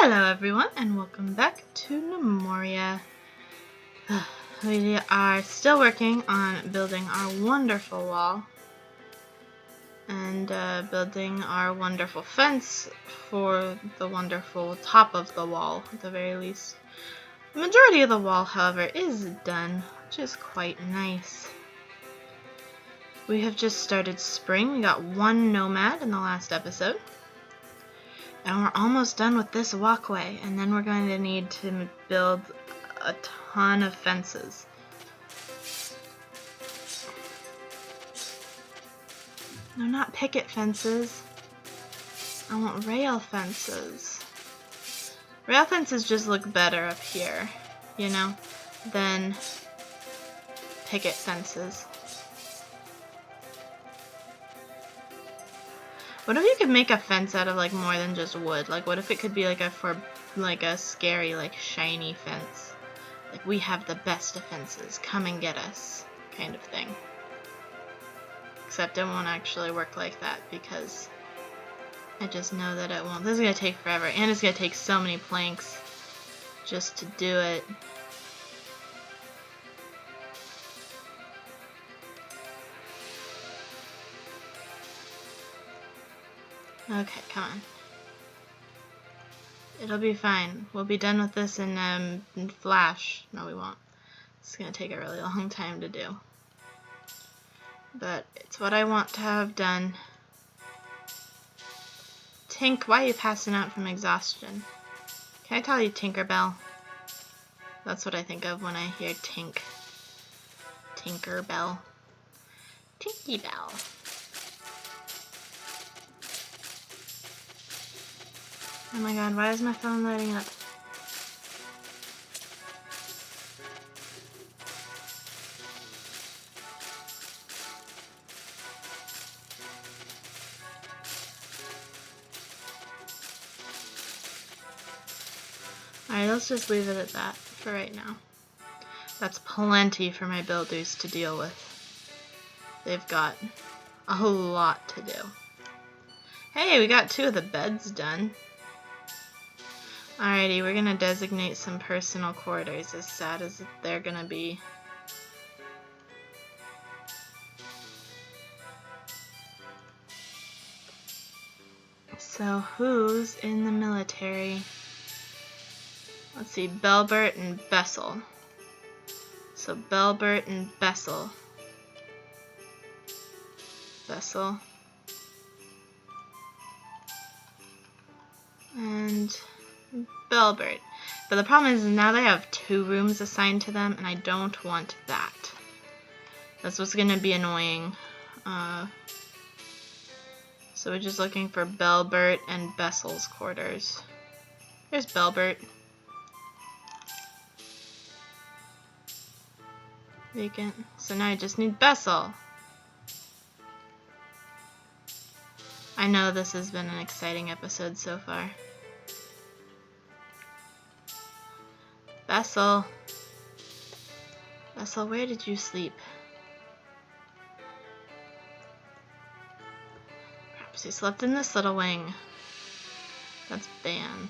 Hello everyone and welcome back to Gnomoria. We are still working on building our wonderful wall and building our wonderful fence for the wonderful top of the wall at the very least. The majority of the wall, however, is done, which is quite nice. We have just started spring. We got one nomad in the last episode. And we're almost done with this walkway, and then we're going to need to build a ton of fences. No, not picket fences. I want rail fences. Rail fences just look better up here, you know, than picket fences. What if you could make a fence out of like more than just wood? Like what if it could be like a scary, like shiny fence? Like we have the best defenses, come and get us kind of thing. Except it won't actually work like that because I just know that it won't. This is gonna take forever and it's gonna take so many planks just to do it. Okay, come on. It'll be fine. We'll be done with this in Flash. No, we won't. It's gonna take a really long time to do. But it's what I want to have done. Tink, why are you passing out from exhaustion? Can I call you Tinkerbell? That's what I think of when I hear Tink. Tinkerbell. Tinky Bell. Oh my god, why is my phone lighting up? Alright, let's just leave it at that for right now. That's plenty for my builders to deal with. They've got a lot to do. Hey, we got 2 of the beds done. Alrighty, we're gonna designate some personal quarters, as sad as they're gonna be. So, who's in the military? Let's see, Belbert and Bessel. So, Belbert and Bessel. Bessel. And Belbert. But the problem is now they have 2 rooms assigned to them, and I don't want that. That's what's going to be annoying. So we're just looking for Belbert and Bessel's quarters. Here's Belbert. Vacant. So now I just need Bessel. I know this has been an exciting episode so far. Bessel. Bessel, where did you sleep? Perhaps he slept in this little wing. That's Ban.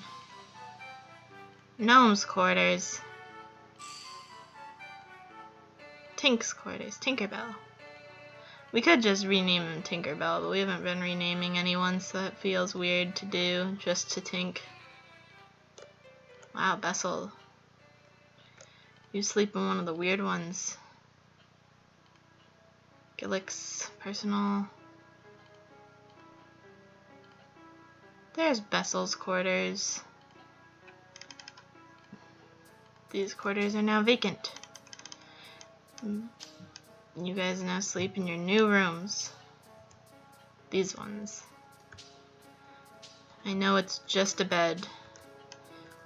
Gnome's quarters. Tink's quarters. Tinkerbell. We could just rename him Tinkerbell, but we haven't been renaming anyone, so that feels weird to do just to Tink. Wow, Bessel. You sleep in one of the weird ones. Gillick's personal. There's Bessel's quarters. These quarters are now vacant. You guys now sleep in your new rooms. These ones. I know it's just a bed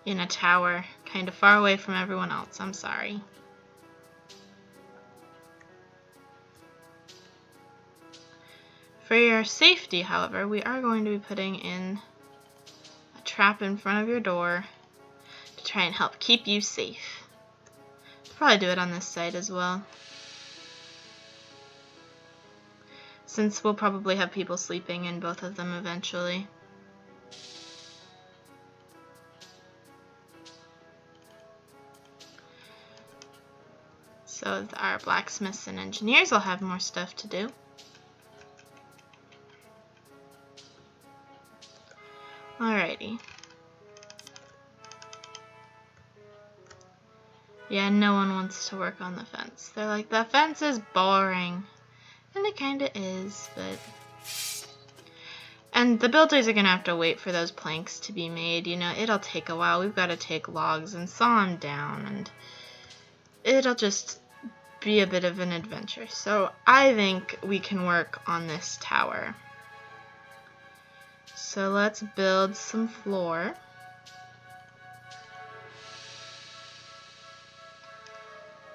in a tower, kind of far away from everyone else. I'm sorry. For your safety, however, we are going to be putting in a trap in front of your door to try and help keep you safe. I'll probably do it on this side as well, since we'll probably have people sleeping in both of them eventually. So our blacksmiths and engineers will have more stuff to do. Alrighty. Yeah, no one wants to work on the fence. They're like, the fence is boring. And it kinda is, but... And the builders are gonna have to wait for those planks to be made. You know, it'll take a while. We've got to take logs and saw them down, and it'll just be a bit of an adventure. So I think we can work on this tower. So let's build some floor.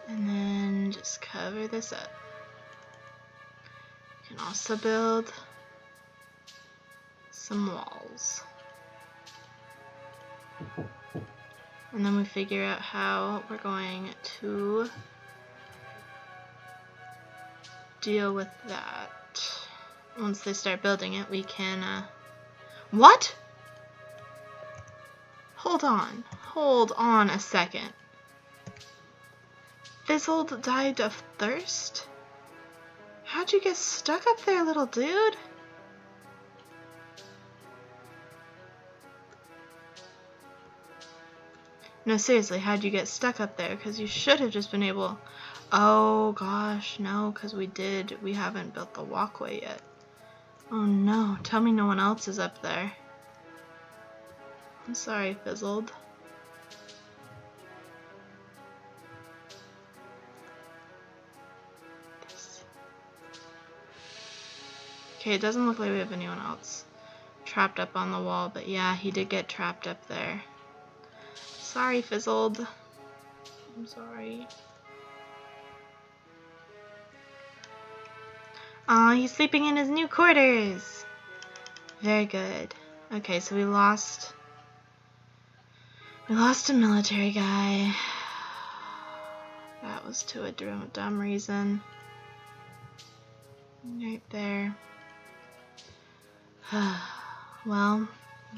And then just cover this up. You can also build some walls. And then we figure out how we're going to deal with that. Once they start building it, we can, What? Hold on a second. Fizzled died of thirst? How'd you get stuck up there, little dude? No, seriously, how'd you get stuck up there? Because you should have just been able... Oh, gosh, no, because we haven't built the walkway yet. Oh, no, tell me no one else is up there. I'm sorry, Fizzled. Okay, it doesn't look like we have anyone else trapped up on the wall, but yeah, he did get trapped up there. Sorry, Fizzled. I'm sorry. Aw, he's sleeping in his new quarters. Very good. Okay, so we lost a military guy. That was to a dumb reason. Right there. Well,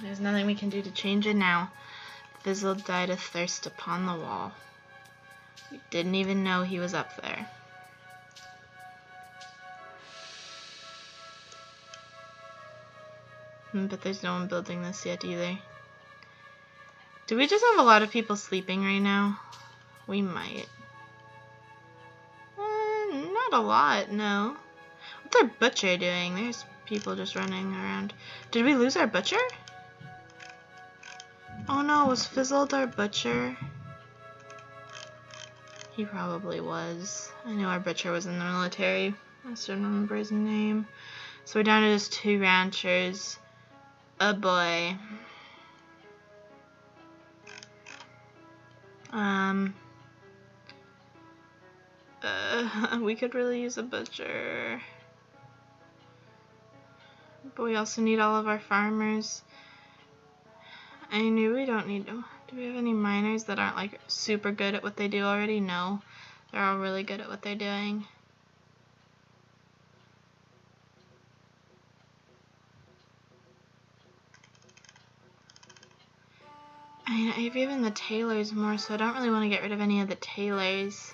there's nothing we can do to change it now. Fizzled died of thirst upon the wall. We didn't even know he was up there. But there's no one building this yet either. Do we just have a lot of people sleeping right now? We might. Not a lot, no. What's our butcher doing? There's people just running around. Did we lose our butcher? Oh no, was Fizzled our butcher? He probably was. I knew our butcher was in the military. I still don't remember his name. So we're down to just 2 ranchers. Oh boy. We could really use a butcher. But we also need all of our farmers. I knew we don't need to. Do we have any miners that aren't like super good at what they do already? No. They're all really good at what they're doing. I mean, I've given the tailors more, so I don't really want to get rid of any of the tailors.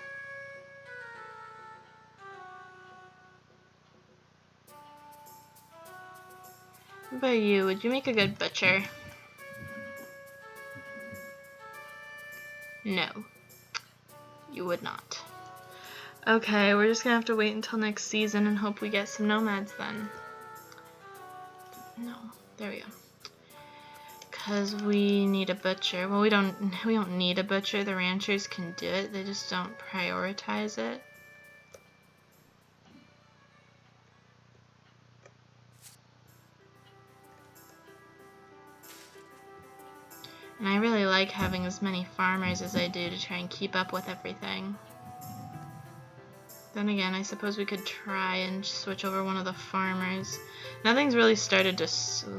What about you? Would you make a good butcher? No. You would not. Okay, we're just gonna have to wait until next season and hope we get some nomads then. No. There we go. Because we need a butcher. Well, we don't need a butcher. The ranchers can do it. They just don't prioritize it. And I really like having as many farmers as I do to try and keep up with everything. Then again, I suppose we could try and switch over one of the farmers. Nothing's really started to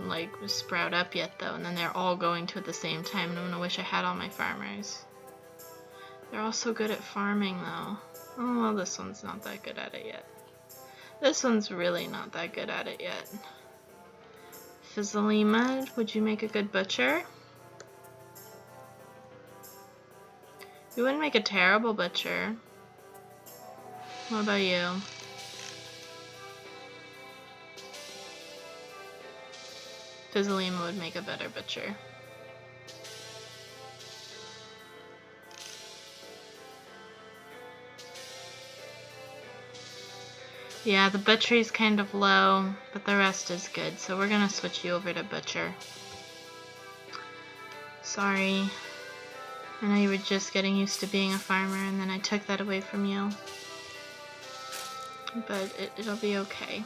like sprout up yet though, and then they're all going to at the same time, and I'm gonna wish I had all my farmers. They're all so good at farming though. Oh well, this one's not that good at it yet. This one's really not that good at it yet. Fizzlima, would you make a good butcher? You wouldn't make a terrible butcher. What about you? Fizzlima would make a better butcher. Yeah, the butchery's kind of low, but the rest is good, so we're gonna switch you over to butcher. Sorry. I know you were just getting used to being a farmer, and then I took that away from you. But it'll be okay.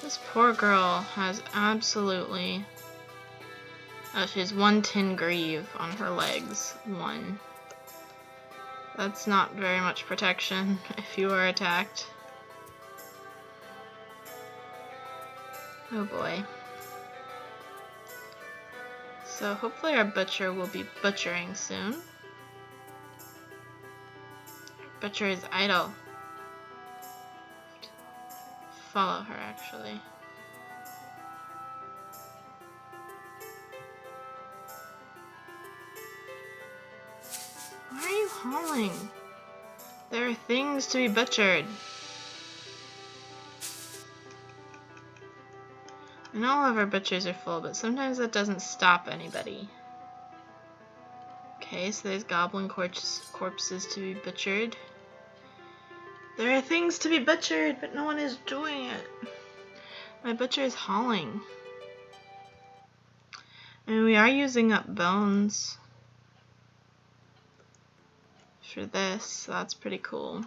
This poor girl has absolutely... Oh, she has 1 tin greave on her legs. 1. That's not very much protection if you are attacked. Oh boy. So hopefully our butcher will be butchering soon. Butcher is idle. Follow her, actually. Why are you hauling? There are things to be butchered. I know all of our butchers are full, but sometimes that doesn't stop anybody. Okay, so there's goblin corpses to be butchered. There are things to be butchered, but no one is doing it. My butcher is hauling. I mean, we are using up bones for this, so that's pretty cool.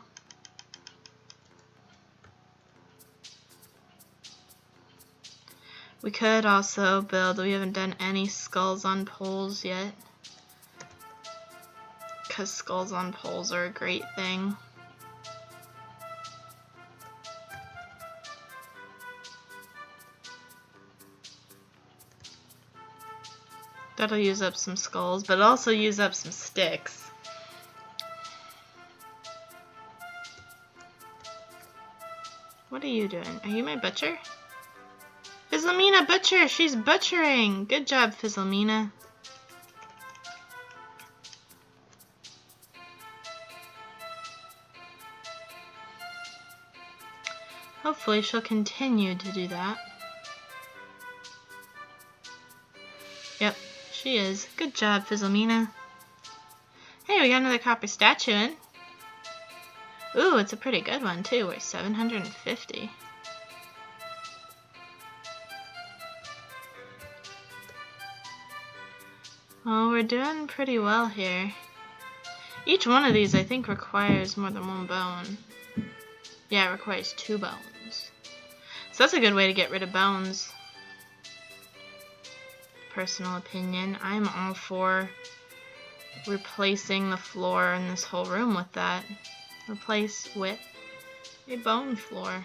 We could also build, we haven't done any skulls on poles yet, because skulls on poles are a great thing. That'll use up some skulls, but also use up some sticks. What are you doing? Are you my butcher? Fizzlemina, butcher! She's butchering! Good job, Fizzlemina. Hopefully she'll continue to do that. Yep, she is. Good job, Fizzlemina. Hey, we got another copper statue in. Ooh, it's a pretty good one too. We're 750. Well, we're doing pretty well here. Each one of these, I think, requires more than 1 bone. Yeah, it requires 2 bones. So that's a good way to get rid of bones. Personal opinion. I'm all for replacing the floor in this whole room with that. Replace with a bone floor.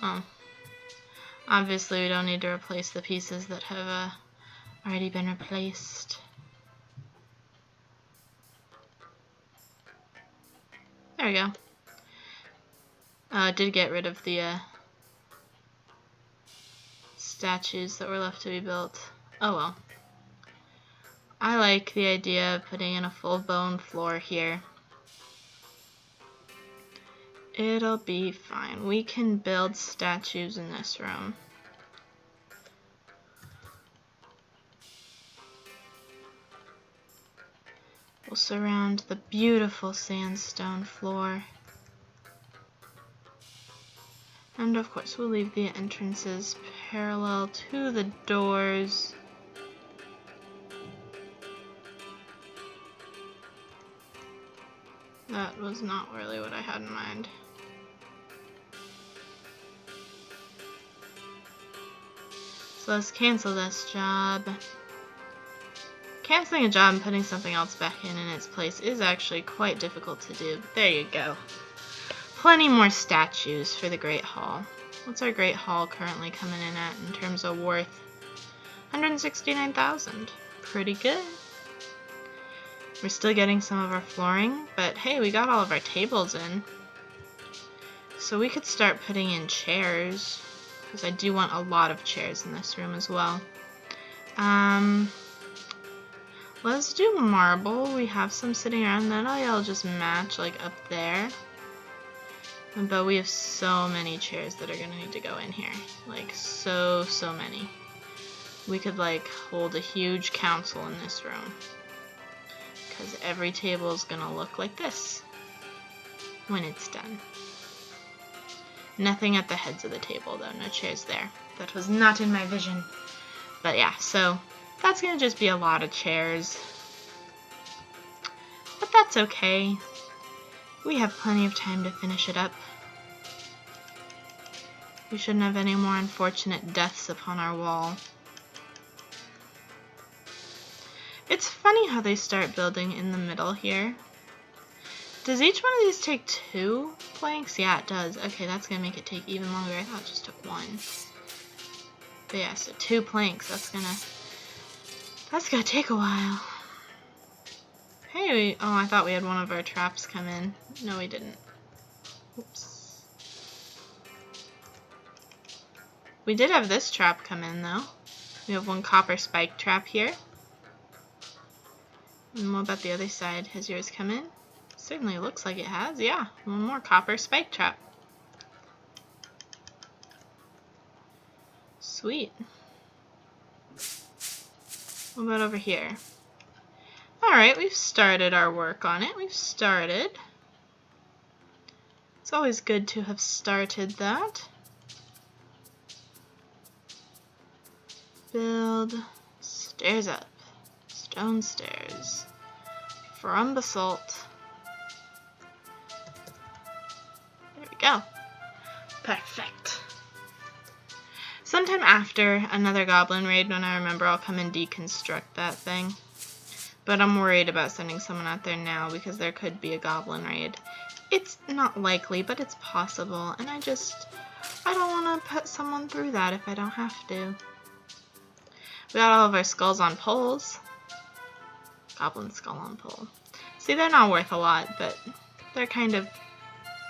Oh. Obviously we don't need to replace the pieces that have already been replaced. There we go. I did get rid of the statues that were left to be built. Oh well. I like the idea of putting in a full bone floor here. It'll be fine. We can build statues in this room. We'll surround the beautiful sandstone floor. And of course we'll leave the entrances parallel to the doors. That was not really what I had in mind. So let's cancel this job. Canceling a job and putting something else back in its place is actually quite difficult to do. But there you go. Plenty more statues for the Great Hall. What's our Great Hall currently coming in at in terms of worth? 169,000. Pretty good. We're still getting some of our flooring, but hey, we got all of our tables in. So we could start putting in chairs, because I do want a lot of chairs in this room as well. Let's do marble. We have some sitting around. Then I'll just match like up there. But we have so many chairs that are gonna need to go in here. Like so many. We could like hold a huge council in this room. Because every table is gonna look like this when it's done. Nothing at the heads of the table though, no chairs there. That was not in my vision. But yeah, so that's gonna just be a lot of chairs. But that's okay. We have plenty of time to finish it up. We shouldn't have any more unfortunate deaths upon our wall. It's funny how they start building in the middle here. Does each one of these take 2 planks? Yeah, it does. Okay, that's gonna make it take even longer. I thought it just took 1. But yeah, so 2 planks. That's gonna take a while. Hey, oh, I thought we had one of our traps come in. No, we didn't. Oops. We did have this trap come in, though. We have 1 copper spike trap here. And what about the other side? Has yours come in? Certainly looks like it has. Yeah, 1 more copper spike trap. Sweet. What about over here? Alright, we've started our work on it. We've started. It's always good to have started that. Build stairs up. Stone stairs. From basalt. There we go. Perfect. Sometime after another goblin raid, when I remember, I'll come and deconstruct that thing. But I'm worried about sending someone out there now because there could be a goblin raid. It's not likely, but it's possible. And I don't want to put someone through that if I don't have to. We got all of our skulls on poles. Goblin skull on pole. See, they're not worth a lot, but they're kind of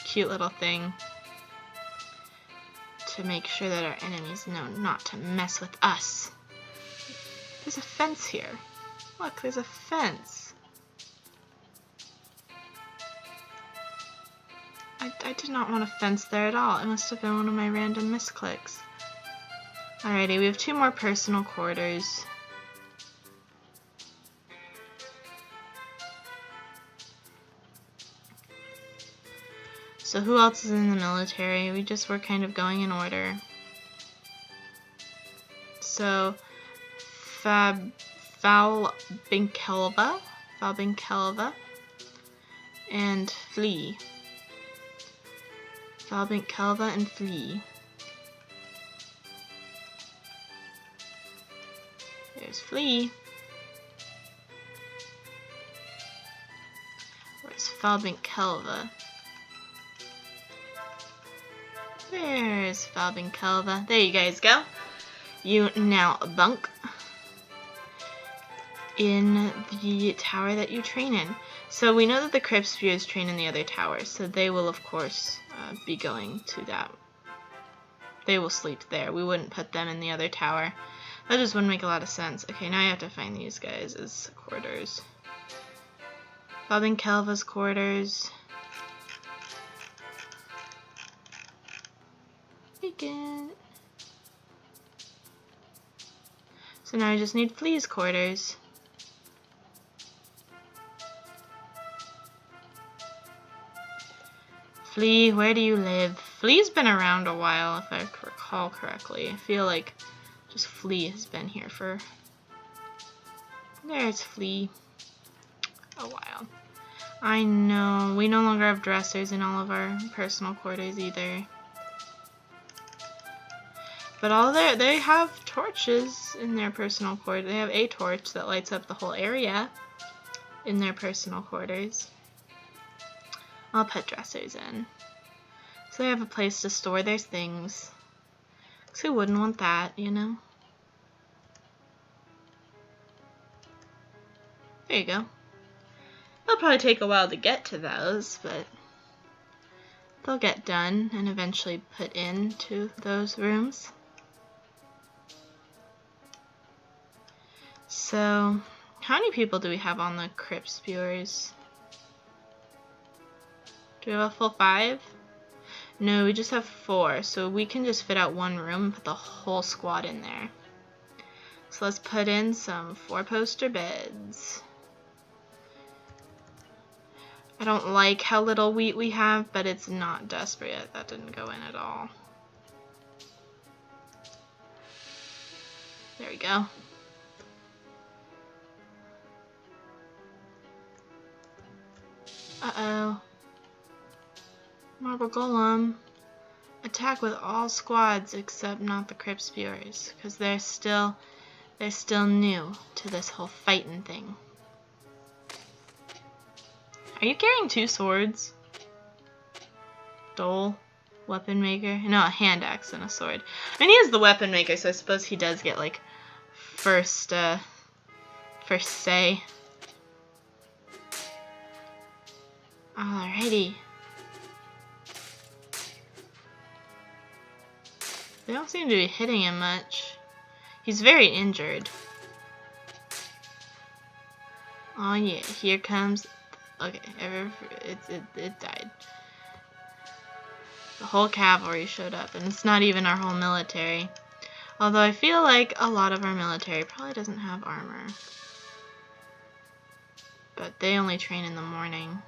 cute little thing to make sure that our enemies know not to mess with us. There's a fence here. Look, there's a fence. I did not want a fence there at all. It must have been one of my random misclicks. Alrighty, we have 2 more personal quarters. So who else is in the military? We just were kind of going in order. So Falbinkelva and Flea. Falbinkelva and Flea. There's Flea. Where's Falbinkelva? There's Falbinkelva. There you guys go. You now bunk in the tower that you train in. So we know that the Crypt Spears train in the other tower, so they will of course be going to that. They will sleep there. We wouldn't put them in the other tower. That just wouldn't make a lot of sense. Okay, now I have to find these guys' quarters. Falbinkelva's quarters. Vacant. So now I just need Flea's quarters. Flea, where do you live? Flea's been around a while, if I recall correctly. I feel like just Flea has been here for... There's Flea. A while. I know. We no longer have dressers in all of our personal quarters either. But they have torches in their personal quarters. They have a torch that lights up the whole area in their personal quarters. I'll put dressers in. So they have a place to store their things. 'Cause who wouldn't want that, you know? There you go. It'll probably take a while to get to those, but they'll get done and eventually put into those rooms. So, how many people do we have on the crypt spewers? Do we have a full 5? No, we just have 4, so we can just fit out one room and put the whole squad in there. So let's put in some 4-poster beds. I don't like how little wheat we have, but it's not desperate yet. That didn't go in at all. There we go. Uh-oh. Marble Golem. Attack with all squads except not the crypt spewers, because they're still new to this whole fighting thing. Are you carrying 2 swords? Dole, weapon maker. No, a hand axe and a sword. I mean, he is the weapon maker, so I suppose he does get like first say. Alrighty. They don't seem to be hitting him much. He's very injured. Oh yeah, here comes. Okay, it died. The whole cavalry showed up, and it's not even our whole military. Although I feel like a lot of our military probably doesn't have armor. But they only train in the morning.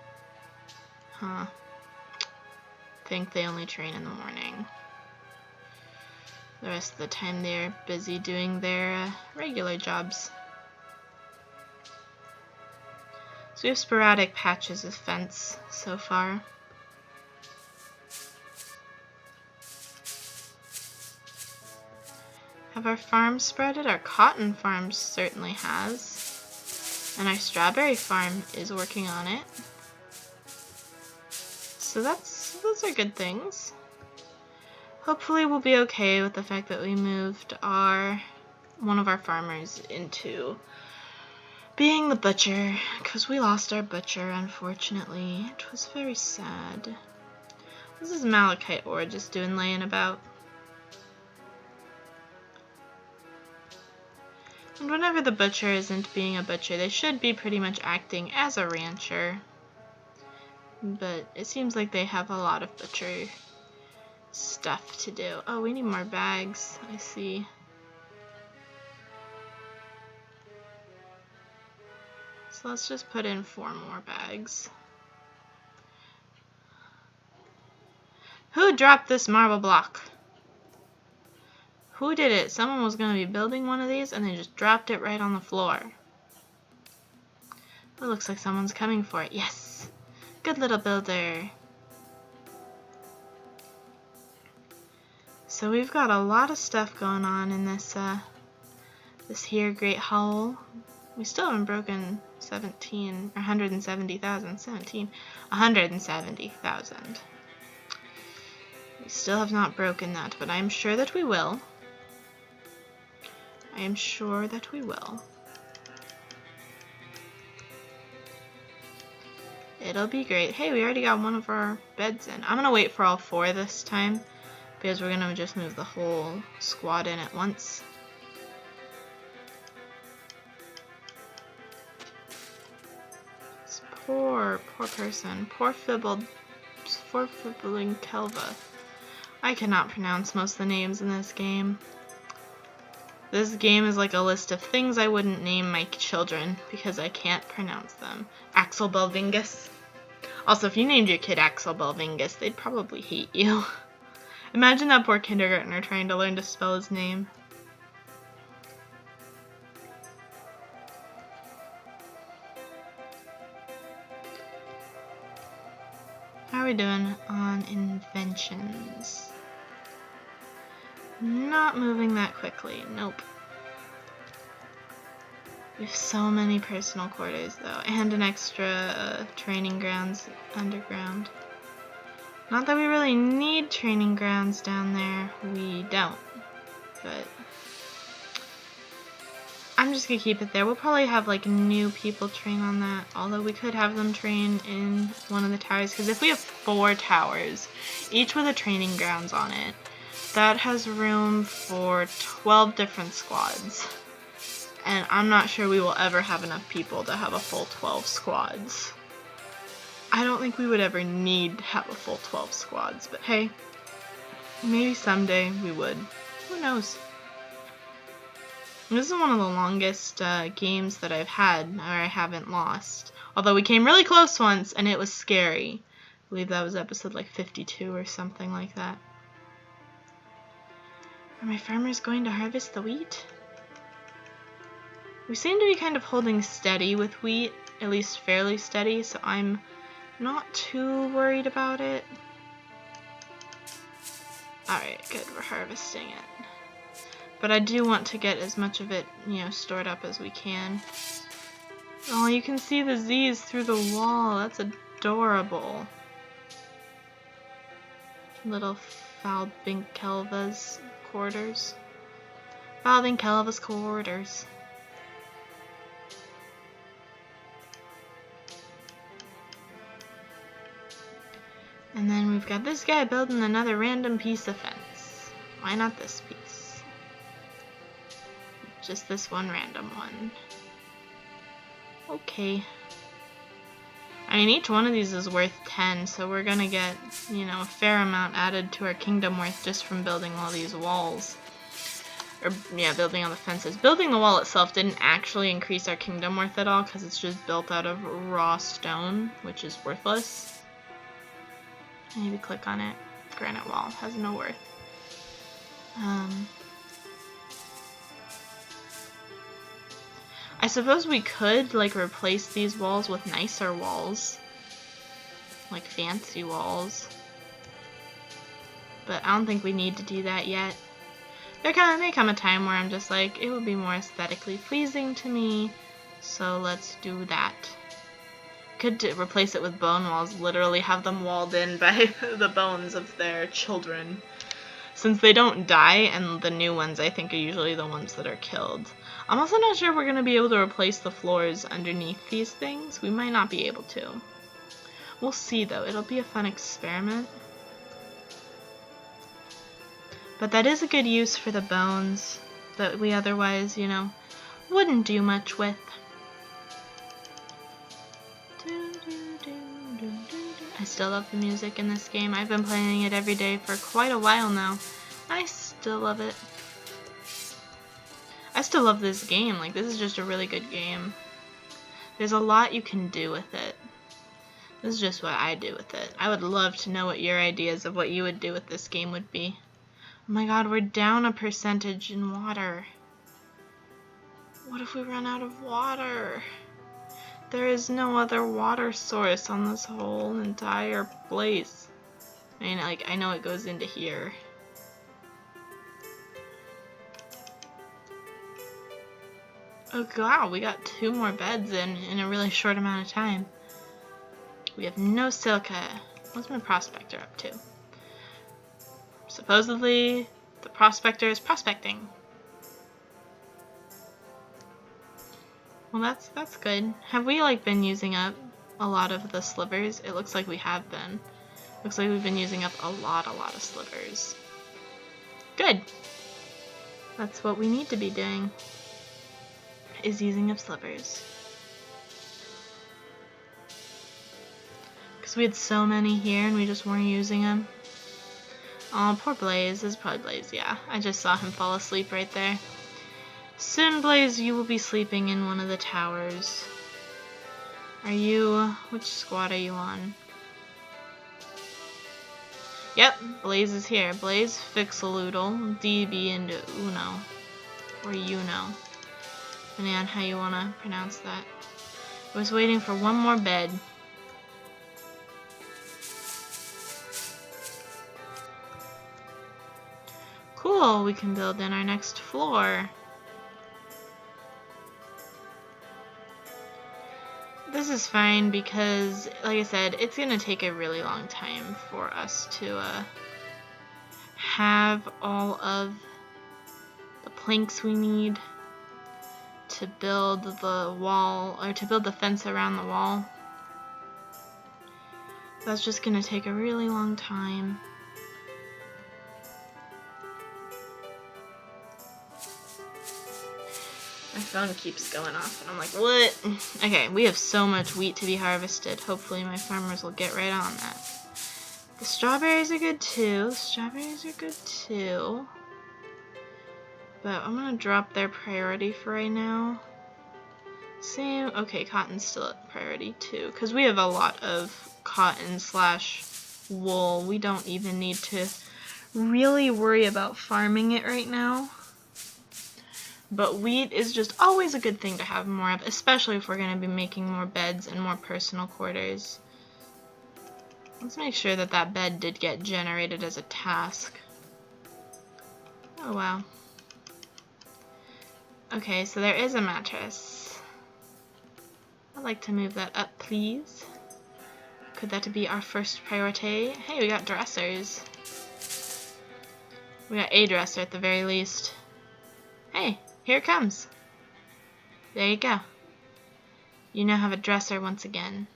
Huh. Think they only train in the morning. The rest of the time they're busy doing their regular jobs. So we have sporadic patches of fence so far. Have our farms spreaded? Our cotton farm certainly has. And our strawberry farm is working on it. So those are good things. Hopefully we'll be okay with the fact that we moved one of our farmers into being the butcher, because we lost our butcher, unfortunately. It was very sad. This is malachite ore just laying about. And whenever the butcher isn't being a butcher, they should be pretty much acting as a rancher. But it seems like they have a lot of butcher stuff to do. Oh, we need more bags. I see. So let's just put in 4 more bags. Who dropped this marble block? Who did it? Someone was going to be building one of these and they just dropped it right on the floor. It looks like someone's coming for it. Yes! Good little builder. So we've got a lot of stuff going on in this here Great Howl. We still haven't broken 170,000. We still have not broken that, but I'm sure that we will. I am sure that we will. It'll be great. Hey, we already got one of our beds in. I'm gonna wait for all 4 this time, because we're gonna just move the whole squad in at once. This poor person. Poor fibbling Kelva. I cannot pronounce most of the names in this game. This game is like a list of things I wouldn't name my children because I can't pronounce them. Axel Belvingus. Also, if you named your kid Axel Belvingus, they'd probably hate you. Imagine that poor kindergartner trying to learn to spell his name. How are we doing on inventions? Not moving that quickly. Nope. We have so many personal quarters though, and an extra training grounds underground. Not that we really need training grounds down there. We don't. But I'm just gonna keep it there. We'll probably have like new people train on that, although we could have them train in one of the towers, because if we have 4 towers, each with a training grounds on it, that has room for 12 different squads. And I'm not sure we will ever have enough people to have a full 12 squads. I don't think we would ever need to have a full 12 squads, but hey, maybe someday we would. Who knows? This is one of the longest games that I've had where I haven't lost. Although we came really close once and it was scary. I believe that was episode like 52 or something like that. Are my farmers going to harvest the wheat? We seem to be kind of holding steady with wheat, at least fairly steady, so I'm not too worried about it. Alright, good, we're harvesting it. But I do want to get as much of it, stored up as we can. Oh, you can see the Z's through the wall. That's adorable. Little Falbinkelva's quarters. Falbinkelva's quarters. And then we've got this guy building another random piece of fence. Why not this piece? Just this one random one. Okay. I mean, each one of these is worth 10, so we're gonna get, a fair amount added to our kingdom worth just from building all these walls. Or, yeah, building all the fences. Building the wall itself didn't actually increase our kingdom worth at all, because it's just built out of raw stone, which is worthless. Maybe click on it. Granite wall has no worth. I suppose we could replace these walls with nicer walls, like fancy walls, but I don't think we need to do that yet. There may come a time where I'm just like, it would be more aesthetically pleasing to me, so let's do that. Could replace it with bone walls, literally have them walled in by the bones of their children. Since they don't die, and the new ones I think are usually the ones that are killed. I'm also not sure if we're going to be able to replace the floors underneath these things. We might not be able to. We'll see though, it'll be a fun experiment. But that is a good use for the bones that we otherwise, wouldn't do much with. I still love the music in this game. I've been playing it every day for quite a while now. I still love it. I still love this game. This is just a really good game. There's a lot you can do with it. This is just what I do with it. I would love to know what your ideas of what you would do with this game would be. Oh my god, we're down a percentage in water. What if we run out of water? There is no other water source on this whole entire place. I mean, I know it goes into here. Oh wow, we got 2 more beds in a really short amount of time. We have no silica. What's my prospector up to? Supposedly, the prospector is prospecting. Well, that's good. Have we been using up a lot of the slivers? It looks like we have been. Looks like we've been using up a lot of slivers. Good. That's what we need to be doing. Is using up slivers. Because we had so many here and we just weren't using them. Oh, poor Blaze. This is probably Blaze, yeah. I just saw him fall asleep right there. Soon, Blaze, you will be sleeping in one of the towers. Which squad are you on? Yep, Blaze is here. Blaze, Fixaloodle, DB, and Uno. Or Uno. Depending on how you want to pronounce that. I was waiting for one more bed. Cool, we can build in our next floor. This is fine because, like I said, it's going to take a really long time for us to have all of the planks we need to build the wall, or to build the fence around the wall. That's just gonna take a really long time. My phone keeps going off and I'm like, what? Okay, we have so much wheat to be harvested. Hopefully my farmers will get right on that. The strawberries are good too. Strawberries are good too. But I'm gonna drop their priority for right now. Same, okay, cotton's still at priority too, because we have a lot of cotton slash wool. We don't even need to really worry about farming it right now. But wheat is just always a good thing to have more of, especially if we're going to be making more beds and more personal quarters. Let's make sure that that bed did get generated as a task. Oh wow. Okay, so there is a mattress. I'd like to move that up, please. Could that be our first priority? Hey, we got dressers. We got a dresser at the very least. Hey, here it comes. There you go. You now have a dresser once again.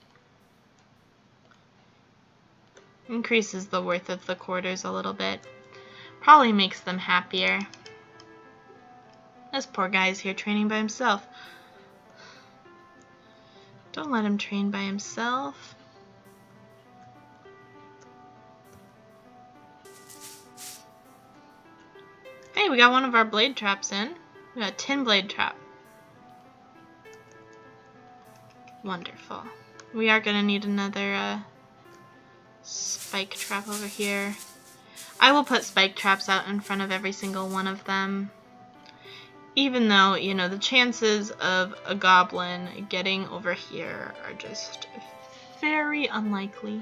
Increases the worth of the quarters a little bit. Probably makes them happier. This poor guy's here training by himself. Don't let him train by himself. Hey, we got one of our blade traps in. We got a tin blade trap. Wonderful. We are going to need another spike trap over here. I will put spike traps out in front of every single one of them. Even though, you know, the chances of a goblin getting over here are just very unlikely.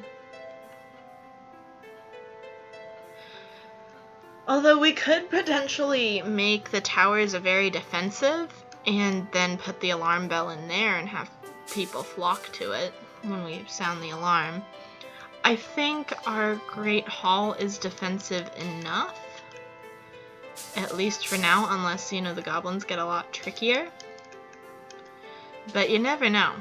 Although we could potentially make the towers very defensive and then put the alarm bell in there and have people flock to it when we sound the alarm. I think our Great Hall is defensive enough, at least for now, unless, you know, the goblins get a lot trickier. But you never know.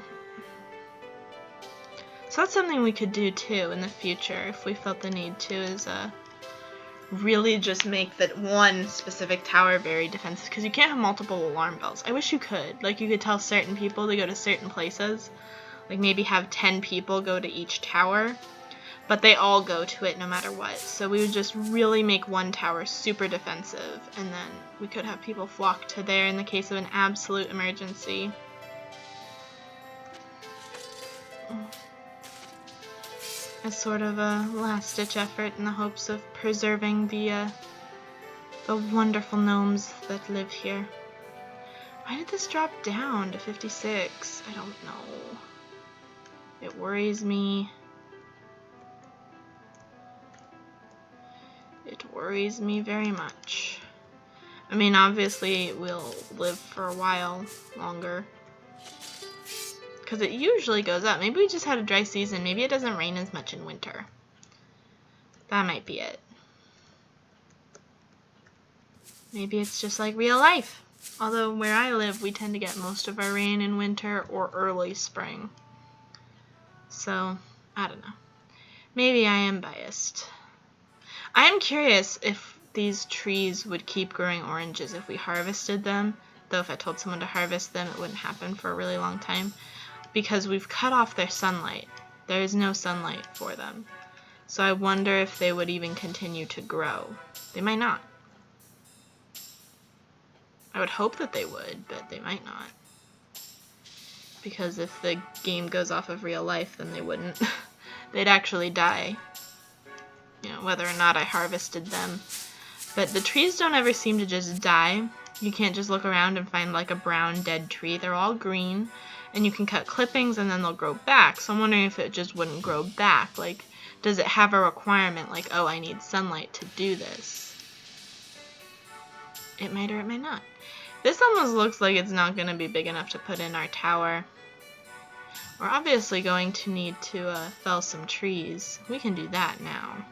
So that's something we could do too in the future if we felt the need to, is really just make that one specific tower very defensive, because you can't have multiple alarm bells. I wish you could. Like, you could tell certain people to go to certain places. Like, maybe have 10 people go to each tower, but they all go to it no matter what. So we would just really make one tower super defensive, and then we could have people flock to there in the case of an absolute emergency. As sort of a last-ditch effort in the hopes of preserving the wonderful gnomes that live here. Why did this drop down to 56? I don't know. It worries me. It worries me very much. I mean, obviously we'll live for a while longer, because it usually goes up. Maybe we just had a dry season. Maybe it doesn't rain as much in winter. That might be it. Maybe it's just like real life. Although where I live, we tend to get most of our rain in winter or early spring. So, I don't know. Maybe I am biased. I am curious if these trees would keep growing oranges if we harvested them. Though if I told someone to harvest them, it wouldn't happen for a really long time, because we've cut off their sunlight. There is no sunlight for them. So I wonder if they would even continue to grow. They might not. I would hope that they would, but they might not. Because if the game goes off of real life, then they wouldn't. They'd actually die. You know, whether or not I harvested them. But the trees don't ever seem to just die. You can't just look around and find like a brown dead tree. They're all green. And you can cut clippings and then they'll grow back. So I'm wondering if it just wouldn't grow back. Like, does it have a requirement like, oh, I need sunlight to do this? It might or it might not. This almost looks like it's not going to be big enough to put in our tower. We're obviously going to need to fell some trees. We can do that now.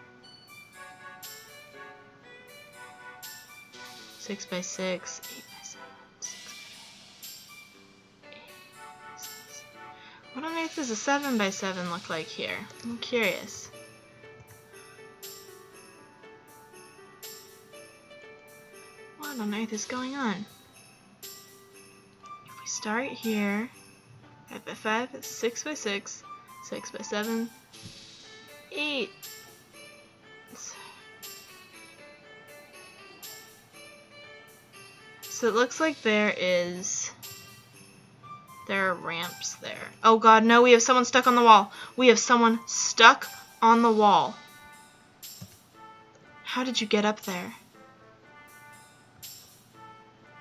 6 by 6, 8 by 7, 6 by 7. What on earth does a 7x7 look like here? I'm curious. What on earth is going on? If we start here, 5x5, 6x6, 6x7, 8. So it looks like there are ramps there. Oh god, no, we have someone stuck on the wall. We have someone stuck on the wall. How did you get up there?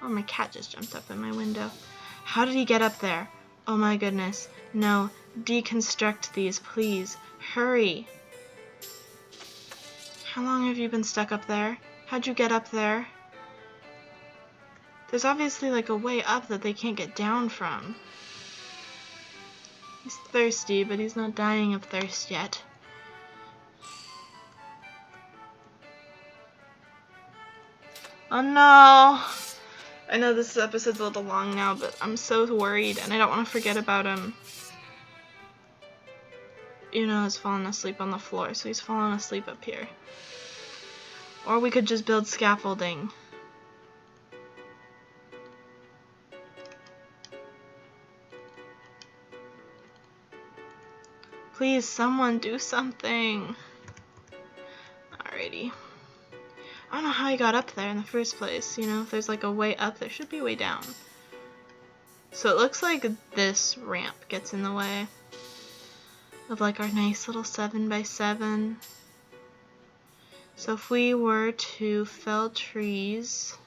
Oh, my cat just jumped up in my window. How did he get up there? Oh my goodness. No, deconstruct these, please. Hurry. How long have you been stuck up there? How'd you get up there? There's obviously like a way up that they can't get down from. He's thirsty, but he's not dying of thirst yet. Oh no! I know this episode's a little long now, but I'm so worried, and I don't want to forget about him. You know, he's fallen asleep on the floor, so he's fallen asleep up here. Or we could just build scaffolding. Please, someone do something. Alrighty. I don't know how he got up there in the first place, you know? If there's like a way up, there should be a way down. So it looks like this ramp gets in the way of like our nice little 7x7. So if we were to fell trees,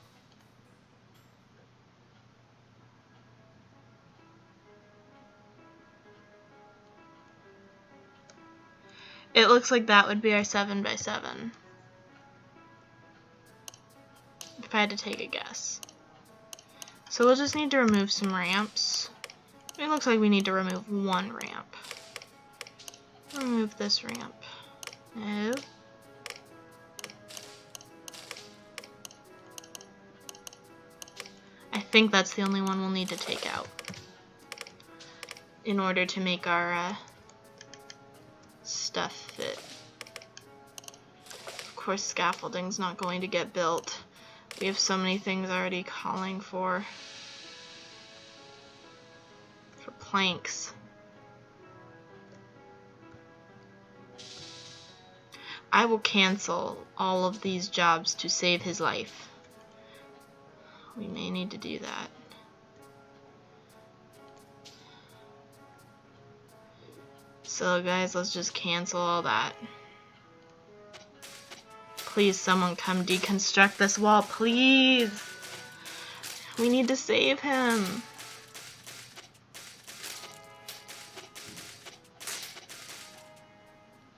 it looks like that would be our 7x7. If I had to take a guess. So we'll just need to remove some ramps. It looks like we need to remove one ramp. Remove this ramp. No. I think that's the only one we'll need to take out in order to make our stuff fit. Of course, scaffolding's not going to get built. We have so many things already calling for planks. I will cancel all of these jobs to save his life. We may need to do that. So guys, let's just cancel all that. Please, someone come deconstruct this wall, please. We need to save him.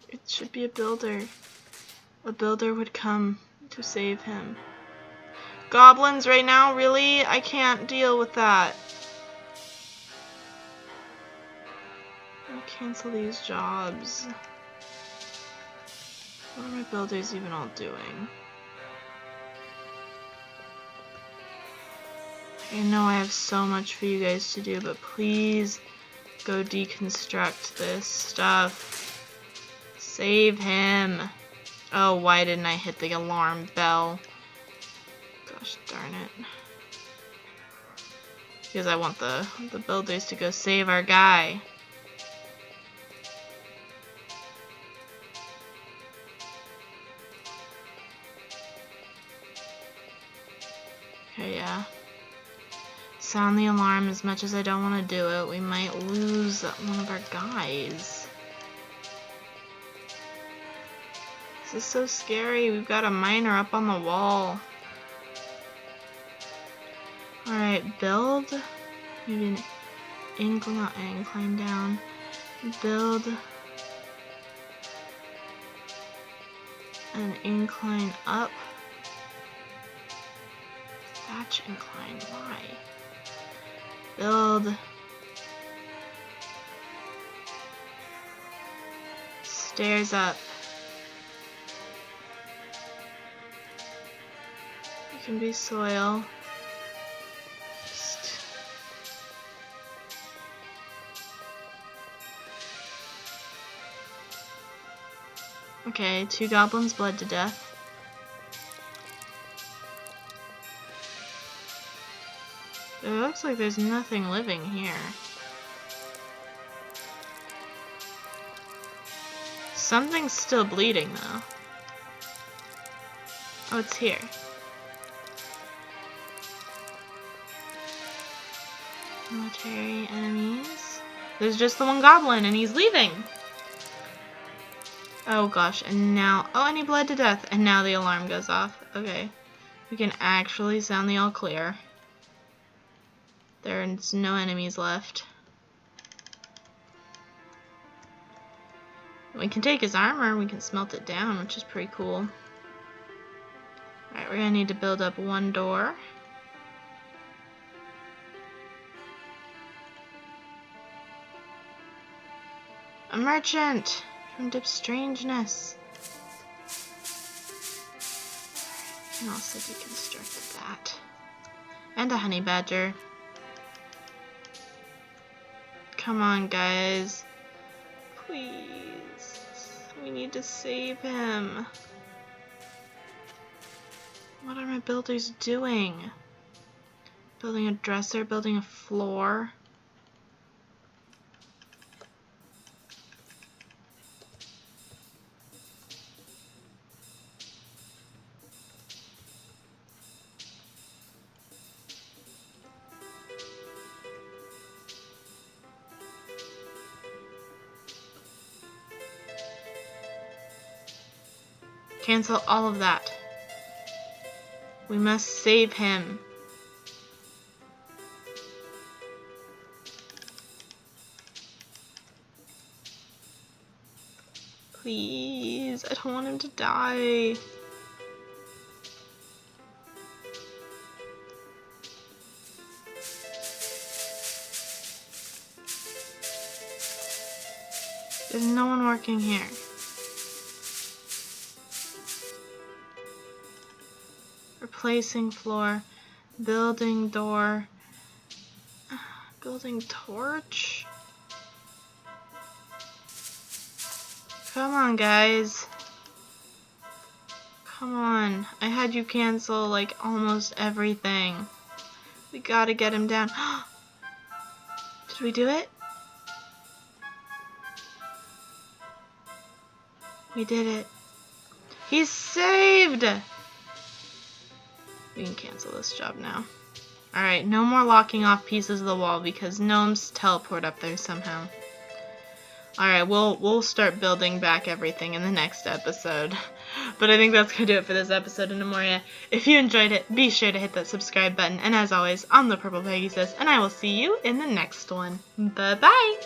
It should be a builder. A builder would come to save him. Goblins right now? Really? I can't deal with that. I'll cancel these jobs. What are my builders even all doing? I know I have so much for you guys to do, but please go deconstruct this stuff. Save him. Oh, why didn't I hit the alarm bell? Gosh darn it. Because I want the builders to go save our guy. Okay, yeah. Sound the alarm as much as I don't want to do it. We might lose one of our guys. This is so scary. We've got a miner up on the wall. Alright, build. Maybe an incline down. Build an incline up. Thatch incline, why? Build stairs up. It can be soil. Okay, 2 goblins bled to death. It looks like there's nothing living here. Something's still bleeding, though. Oh, it's here. Military enemies. There's just the one goblin, and he's leaving! Oh gosh, and now... Oh, and he bled to death, and now the alarm goes off. Okay. We can actually sound the all clear. There's no enemies left. We can take his armor, we can smelt it down, which is pretty cool. Alright, we're gonna need to build up one door. A merchant from Deep Strangeness. I can also deconstruct that. And a honey badger. Come on, guys. Please. We need to save him. What are my builders doing? Building a dresser, building a floor. Cancel all of that. We must save him. Please, I don't want him to die. There's no one working here. Replacing floor, building door, building torch. Come on, guys. Come on. I had you cancel like almost everything. We gotta get him down. Did we do it? We did it. He's saved! We can cancel this job now. Alright, no more locking off pieces of the wall because gnomes teleport up there somehow. Alright, we'll start building back everything in the next episode. But I think that's going to do it for this episode of Gnomoria. If you enjoyed it, be sure to hit that subscribe button. And as always, I'm the Purple Pegasus, and I will see you in the next one. Bye-bye!